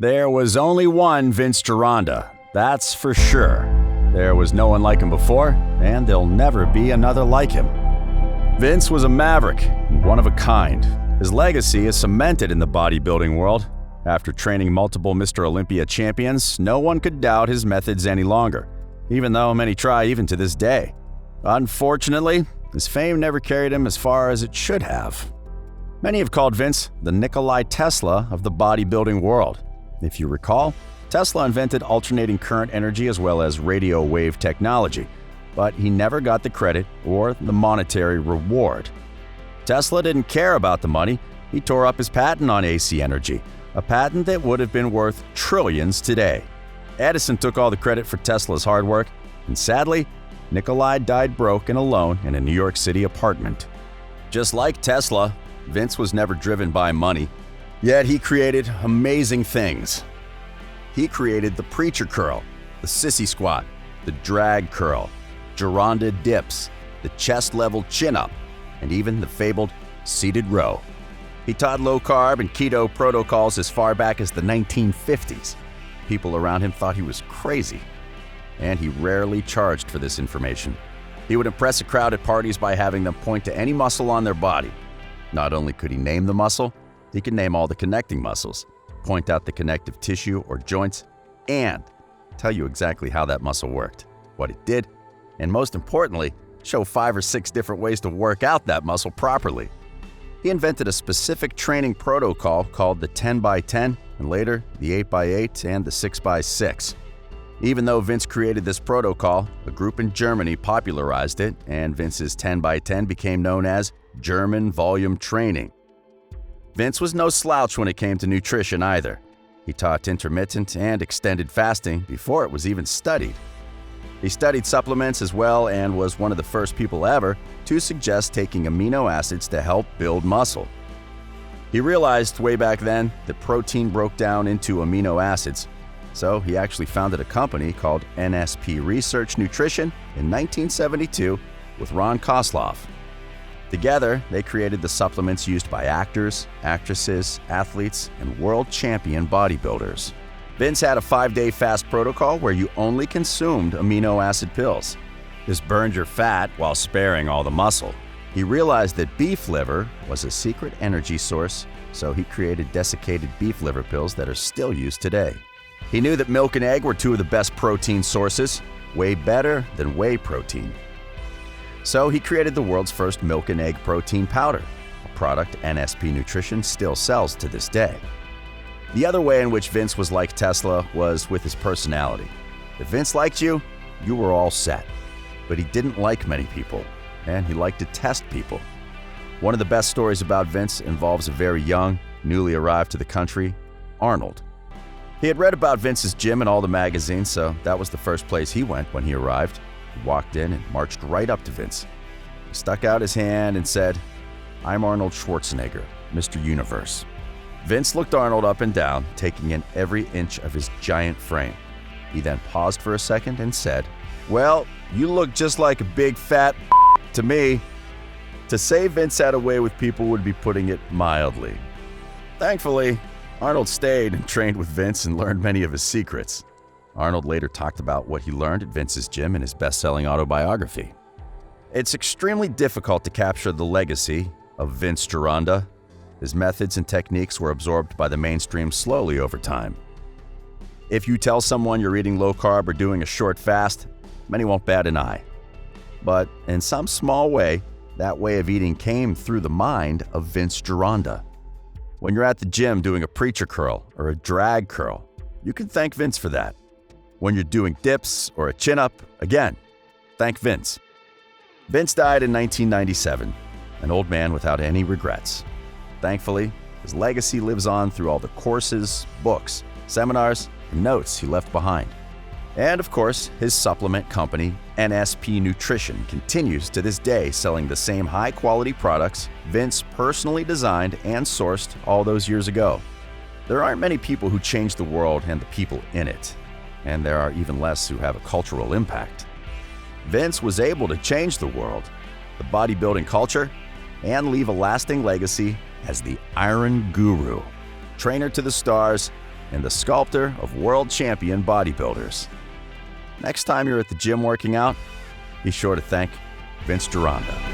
There was only one Vince Gironda, that's for sure. There was no one like him before, and there'll never be another like him. Vince was a maverick, one of a kind. His legacy is cemented in the bodybuilding world. After training multiple Mr. Olympia champions, no one could doubt his methods any longer, even though many try even to this day. Unfortunately, his fame never carried him as far as it should have. Many have called Vince the Nikola Tesla of the bodybuilding world. If you recall, Tesla invented alternating current energy as well as radio wave technology, but he never got the credit or the monetary reward. Tesla didn't care about the money. He tore up his patent on AC energy, a patent that would have been worth trillions today. Edison took all the credit for Tesla's hard work, and sadly, Nikola died broke and alone in a New York City apartment. Just like Tesla, Vince was never driven by money, yet he created amazing things. He created the preacher curl, the sissy squat, the drag curl, Gironda dips, the chest-level chin-up, and even the fabled seated row. He taught low-carb and keto protocols as far back as the 1950s. People around him thought he was crazy, and he rarely charged for this information. He would impress a crowd at parties by having them point to any muscle on their body. Not only could he name the muscle, he could name all the connecting muscles, point out the connective tissue or joints, and tell you exactly how that muscle worked, what it did, and most importantly, show 5 or 6 different ways to work out that muscle properly. He invented a specific training protocol called the 10x10 and later the 8x8 and the 6x6. Even though Vince created this protocol, a group in Germany popularized it, and Vince's 10x10 became known as German volume training. Vince was no slouch when it came to nutrition either. He taught intermittent and extended fasting before it was even studied. He studied supplements as well and was one of the first people ever to suggest taking amino acids to help build muscle. He realized way back then that protein broke down into amino acids, so he actually founded a company called NSP Nutrition in 1972 with Ron Kosloff. Together, they created the supplements used by actors, actresses, athletes, and world champion bodybuilders. Vince had a 5-day fast protocol where you only consumed amino acid pills. This burned your fat while sparing all the muscle. He realized that beef liver was a secret energy source, so he created desiccated beef liver pills that are still used today. He knew that milk and egg were 2 of the best protein sources, way better than whey protein. So he created the world's first milk and egg protein powder, a product NSP Nutrition still sells to this day. The other way in which Vince was like Tesla was with his personality. If Vince liked you, you were all set. But he didn't like many people, and he liked to test people. One of the best stories about Vince involves a very young, newly arrived to the country, Arnold. He had read about Vince's gym in all the magazines, so that was the first place he went when he arrived. He walked in and marched right up to Vince. He stuck out his hand and said, "I'm Arnold Schwarzenegger, Mr. Universe." Vince looked Arnold up and down, taking in every inch of his giant frame. He then paused for a second and said, "Well, you look just like a big fat to me." To say Vince had a way with people would be putting it mildly. Thankfully, Arnold stayed and trained with Vince and learned many of his secrets. Arnold later talked about what he learned at Vince's gym in his best-selling autobiography. It's extremely difficult to capture the legacy of Vince Gironda. His methods and techniques were absorbed by the mainstream slowly over time. If you tell someone you're eating low-carb or doing a short fast, many won't bat an eye. But in some small way, that way of eating came through the mind of Vince Gironda. When you're at the gym doing a preacher curl or a drag curl, you can thank Vince for that. When you're doing dips or a chin-up, again, thank Vince. Vince died in 1997, an old man without any regrets. Thankfully, his legacy lives on through all the courses, books, seminars, and notes he left behind. And of course, his supplement company, NSP Nutrition, continues to this day selling the same high-quality products Vince personally designed and sourced all those years ago. There aren't many people who change the world and the people in it, and there are even less who have a cultural impact. Vince was able to change the world, the bodybuilding culture, and leave a lasting legacy as the Iron Guru, trainer to the stars, and the sculptor of world champion bodybuilders. Next time you're at the gym working out, be sure to thank Vince Gironda.